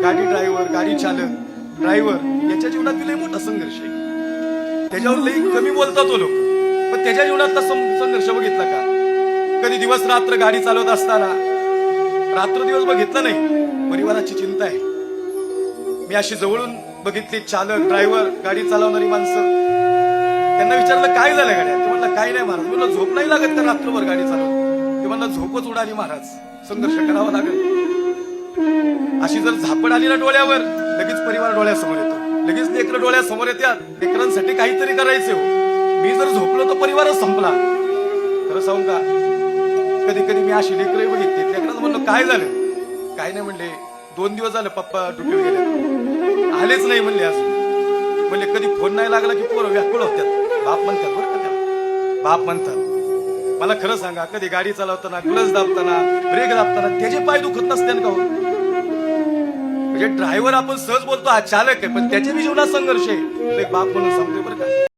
गाडी ड्रायव्हर, गाडी चालक, ड्रायव्हर याच्या जीवनात लई मोठा संघर्ष आहे. त्याच्यावर लई कमी बोलतात तो लोक, पण त्याच्या जीवनातला संघर्ष बघितला का? कधी दिवस रात्र गाडी चालवत असताना रात्र दिवस बघितलं नाही, परिवाराची चिंता आहे. मी अशी जवळून बघितली चालक, ड्रायव्हर, गाडी चालवणारी माणसं. त्यांना विचारलं काय झालं गाड्या? ते म्हणलं काय नाही महाराज. मला झोप नाही लागत का रात्रभर गाडी चालवत? ते म्हणलं झोपच उडाली महाराज, संघर्ष करावा लागेल. अशी जर झापड आली ना डोळ्यावर, लगेच परिवार डोळ्यासमोर येतो, लगेच लेकरं डोळ्यासमोर येतात. लेकरांसाठी काहीतरी करायचे हो. मी जर झोपलो तर परिवारच संपला. खरं सांगू का, कधी कधी मी अशी लेकरं बघितली. लेकरांना म्हणलं काय झालं? काय नाही म्हणले, 2 दिवस झाले पप्पा ड्युटीवर गेले, आलेच नाही म्हणले. अजून म्हणले कधी फोन नाही लागला की पोरं व्याकुळ होत्यात. बाप म्हणतात बरं का त्या, बाप म्हणतात. मला खरं सांगा, कधी गाडी चालवताना, क्लच दाबताना, ब्रेक दाबताना त्याचे पाय दुखत नसते का हो? म्हणजे ड्रायव्हर आपण सहज बोलतो हा चालक आहे, पण त्याच्या जीवनात संघर्ष आहे. बाप म्हणून सांगतोय बरं का.